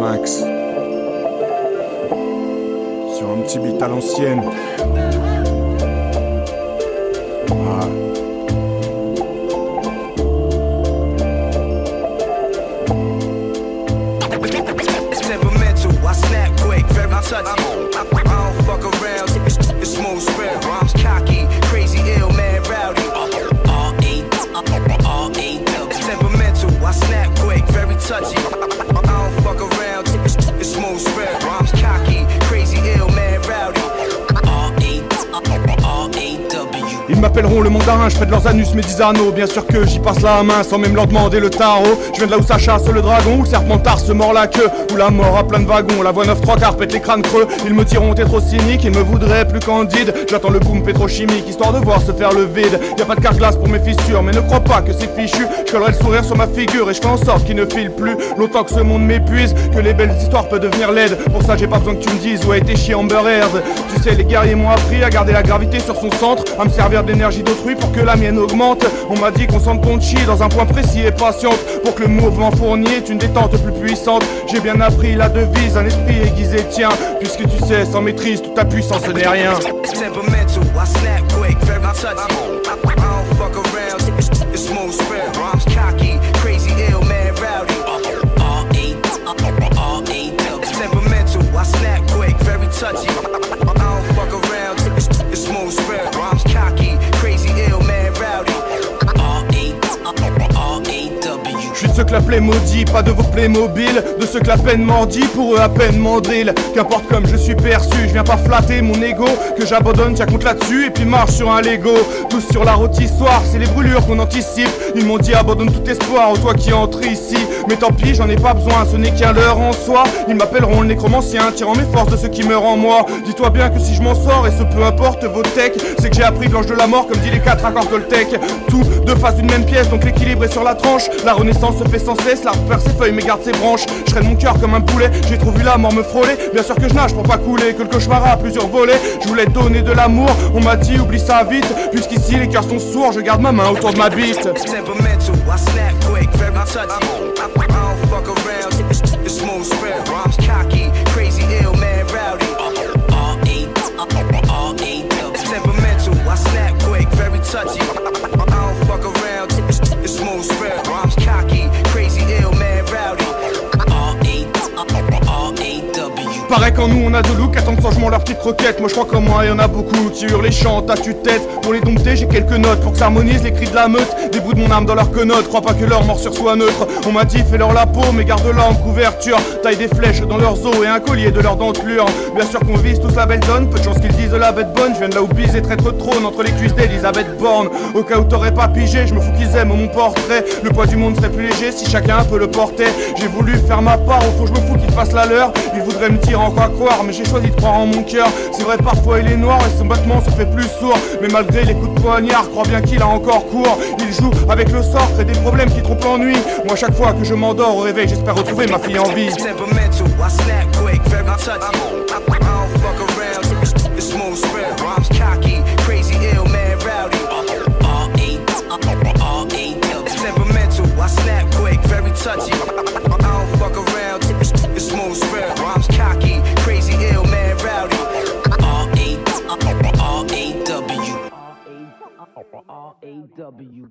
Sphinx. Sur un petit beat à l'ancienne. Ah. Temperamental, I snap quick, very touchy. I don't fuck around, it's smooth spill. Rhymes cocky, crazy, ill, mad, rowdy. Temperamental, I snap quick, very touchy. I don't fuck around, it's smooth spill. Rhymes cocky, crazy, ill, mad, rowdy. Ils m'appelleront le mandarin, je fais de leurs anus mes 10 anneaux. Bien sûr que j'y passe la main sans même leur demander le tarot. Je viens de là où ça chasse le dragon, où le serpentard se mord la queue, où la mort a plein de wagons, la voie 9/3 pète les crânes creux. Ils me diront t'es trop cynique, ils me voudraient plus candide. J'attends le boom pétrochimique, histoire de voir se faire le vide. Y'a pas de carglass pour mes fissures, mais ne crois pas que c'est fichu. Je collerai le sourire sur ma figure et je fais en sorte qu'il ne file plus. Longtemps que ce monde m'épuise, que les belles histoires peuvent devenir laides. Pour ça j'ai pas besoin que tu me dises où a été chié Amber Heard. Tu sais les guerriers m'ont appris à garder la gravité sur son centre, à me servir d'énergie d'autrui pour que la mienne augmente. On m'a dit qu'on sente ton chi dans un point précis et patiente, pour que le mouvement fourni est une détente plus puissante. J'ai bien appris la devise, un esprit aiguisé tient, puisque tu sais sans maîtrise toute ta puissance n'est rien. Temperamental, I snap quick, very touchy. I don't fuck around, it's smooth spill. Rhymes cocky, crazy, ill, mad, rowdy. Temperamental, I snap quick, very touchy. I don't fuck around, it's smooth spill. Rhymes cocky, crazy, ill, mad, rowdy. Je suis de ceux que la plaie maudit, pas de vos Playmobil. De ceux que la peine mordit, pour eux à peine mandrille. Qu'importe comme je suis perçu, je viens pas flatter mon ego. Que j'abandonne, tiens compte là-dessus, et puis marche sur un Lego. Tous sur la rôtissoire, c'est les brûlures qu'on anticipe. Ils m'ont dit abandonne tout espoir, ô toi qui entres ici. Mais tant pis, j'en ai pas besoin, ce n'est qu'un leurre en soi. Ils m'appelleront le nécromancien, tirant mes forces de ce qui meurt en moi. Dis-toi bien que si je m'en sors, et ce peu importe vos techs, c'est que j'ai appris de l'ange de la mort, comme dit les 4 accords Toltec. Tout deux faces d'une même pièce, donc l'équilibre est sur la tranche. La renaissance se fait sans cesse, l'arbre perd ses feuilles mais garde ses branches. Je traîne mon cœur comme un poulet, j'ai trop vu la mort me frôler. Bien sûr que je nage pour pas couler, que le cauchemar a plusieurs volets. Je voulais donner de l'amour, on m'a dit oublie ça vite. Puisqu'ici les cœurs sont sourds, je garde ma main autour de ma bite. Temperamental, I snap quick, very touchy. I don't fuck around, it's smooth spill. Rhymes cocky, crazy, ill, mad, rowdy. Temperamental, I snap quick, very touchy. I don't fuck around, it's smooth spill. Rhymes cocky, crazy, ill, mad, rowdy. Paraît qu'en nous on a de loups, attendent changement leur petite croquette. Moi je crois qu'en moi y'en a beaucoup qui hurlent les chants à tue-tête. Pour les dompter j'ai quelques notes pour que s'harmonise les cris de la meute. Des bouts de mon âme dans leur quenotte, crois pas que leur morsure soit neutre. On m'a dit fais-leur la peau mais garde-la en couverture. Taille des flèches dans leurs os et un collier de leur dentelure. Bien sûr qu'on vise tous la belle donne, peu de chance qu'ils disent la bête bonne. Je viens de là où bise et traître trône entre les cuisses d'Elisabeth Borne. Au cas où t'aurais pas pigé, je me fous qu'ils aiment mon portrait. Le poids du monde serait plus léger si chacun peut le porter. J'ai voulu faire ma part, au fond je me fous qu'ils fassent la leur. Ils voudraient me dire en quoi croire, mais j'ai choisi de croire en mon cœur. C'est vrai parfois il est noir et son battement se fait plus sourd. Mais malgré les coups de poignard, crois bien qu'il a encore cours. Il joue avec le sort, crée des problèmes qui trompent l'ennui. Moi chaque fois que je m'endors au réveil, j'espère retrouver ma fille en vie. Temperamental, I snap quick, very touchy. I don't fuck around, it's smooth spill. Rhymes cocky, crazy, ill, mad, rowdy. Temperamental, I snap quick, very touchy. I don't fuck around, it's smooth spill. Rhymes cocky, crazy, ill, mad, rowdy. R-A-W.